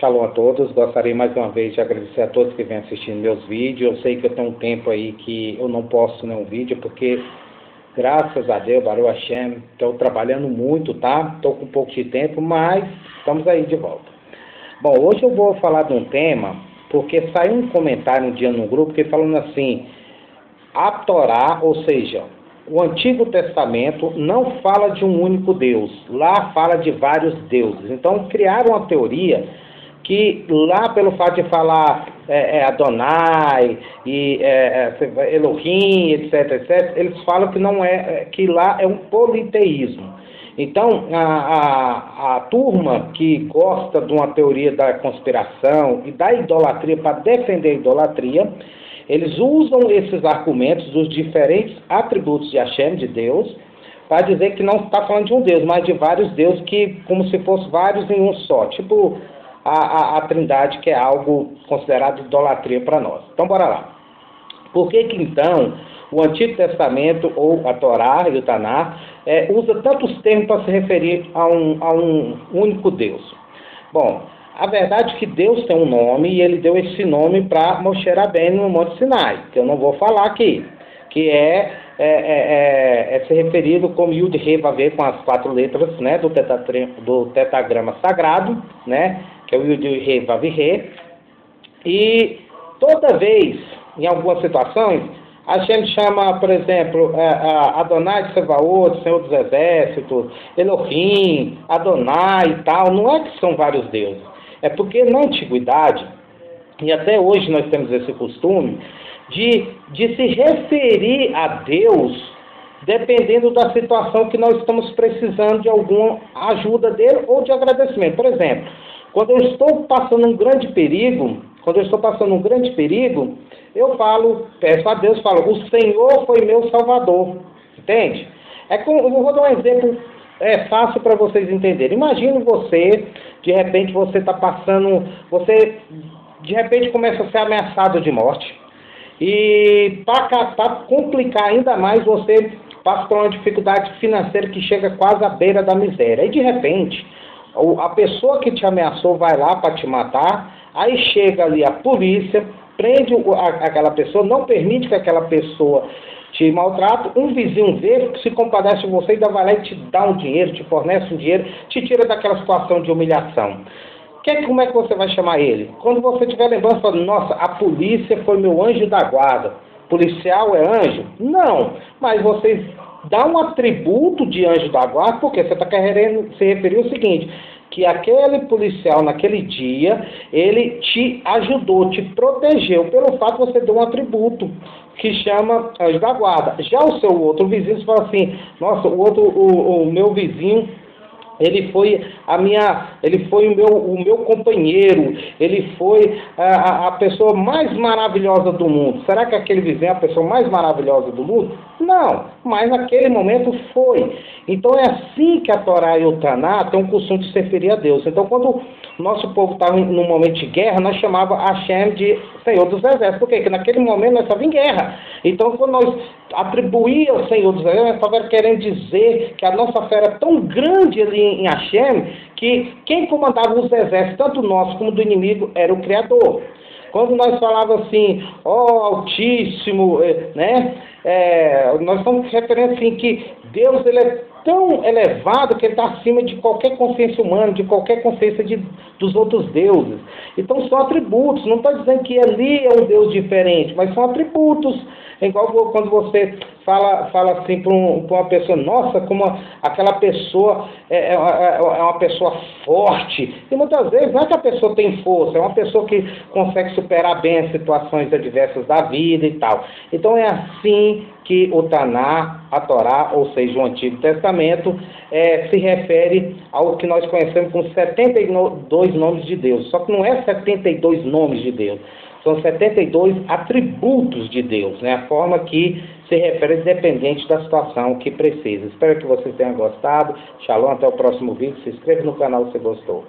Shalom a todos, gostaria mais uma vez de agradecer a todos que vêm assistindo meus vídeos. Eu sei que eu tenho um tempo aí que eu não posto nenhum vídeo, porque graças a Deus, Baruch Hashem, estou trabalhando muito, tá? Estou com um pouco de tempo, mas estamos aí de volta. Bom, hoje eu vou falar de um tema, porque saiu um comentário um dia no grupo que falando assim, a Torá, ou seja, o Antigo Testamento não fala de um único Deus, lá fala de vários deuses. Então criaram uma teoria que lá pelo fato de falar Adonai e Elohim, etc, eles falam que não que lá é um politeísmo. Então a turma que gosta de uma teoria da conspiração e da idolatria para defender a idolatria, eles usam esses argumentos dos diferentes atributos de Hashem, de Deus, para dizer que não está falando de um Deus, mas de vários deuses, que como se fossem vários em um só, tipo a Trindade, que é algo considerado idolatria para nós. Então, bora lá. Por que então o Antigo Testamento, ou a Torá e o Taná, usa tantos termos para se referir a um único Deus? Bom, a verdade é que Deus tem um nome, e ele deu esse nome para Moshe Rabbeinu no Monte Sinai, que eu não vou falar aqui, que é se referido como Yud He Vav He, com as 4 letras, né, do tetragrama sagrado, né, que é o Yud He Vav He. E toda vez, em algumas situações, a gente chama, por exemplo, Adonai Tsevaot, Senhor dos Exércitos, Elohim, Adonai e tal. Não é que são vários deuses, é porque na antiguidade, e até hoje nós temos esse costume, de se referir a Deus dependendo da situação que nós estamos precisando de alguma ajuda dele ou de agradecimento. Por exemplo, quando eu estou passando um grande perigo, eu peço a Deus, falo, o Senhor foi meu Salvador. Entende? Eu vou dar um exemplo fácil para vocês entenderem. Imagine você, de repente você está passando, você de repente começa a ser ameaçado de morte. E para complicar ainda mais, você passa por uma dificuldade financeira que chega quase à beira da miséria. E de repente, a pessoa que te ameaçou vai lá para te matar, aí chega ali a polícia, prende aquela pessoa, não permite que aquela pessoa te maltrate, um vizinho vê, se compadece de você, ainda vai lá e te dá um dinheiro, te fornece um dinheiro, te tira daquela situação de humilhação. Como é que você vai chamar ele? Quando você estiver lembrando, fala, nossa, a polícia foi meu anjo da guarda. Policial é anjo? Não, mas você dá um atributo de anjo da guarda, porque você está querendo se referir ao seguinte, que aquele policial naquele dia, ele te ajudou, te protegeu, pelo fato de você dar um atributo que chama anjo da guarda. Já o seu outro vizinho, você fala assim, nossa, o meu vizinho, ele foi o meu companheiro, ele foi a pessoa mais maravilhosa do mundo. Será que aquele vizinho é a pessoa mais maravilhosa do mundo? Não, mas naquele momento foi. Então é assim que a Torá e o Taná têm um costume de se referir a Deus. Então quando o nosso povo estava num momento de guerra, nós chamava Hashem de Senhor dos Exércitos. Por quê? Porque naquele momento nós estávamos em guerra. Então quando nós atribuía ao Senhor dos Exércitos, nós estávamos querendo dizer que a nossa fé era tão grande ali em Hashem, que quem comandava os exércitos, tanto nosso como do inimigo, era o Criador. Quando nós falávamos assim, Altíssimo, né? Nós estamos referendo assim que Deus, ele é tão elevado que ele está acima de qualquer consciência humana, de qualquer consciência dos outros deuses. Então são atributos, não estou dizendo que ali é um Deus diferente, mas são atributos. É igual quando você fala assim para uma pessoa, nossa, como aquela pessoa é uma pessoa forte. E muitas vezes não é que a pessoa tem força, é uma pessoa que consegue superar bem as situações adversas da vida e tal. Então é assim que o Taná, a Torá, ou seja, o Antigo Testamento, se refere ao que nós conhecemos como 72 nomes de Deus. Só que não é 72 nomes de Deus. São 72 atributos de Deus, né? A forma que se refere independente da situação que precisa. Espero que vocês tenham gostado. Shalom, até o próximo vídeo. Se inscreva no canal se gostou.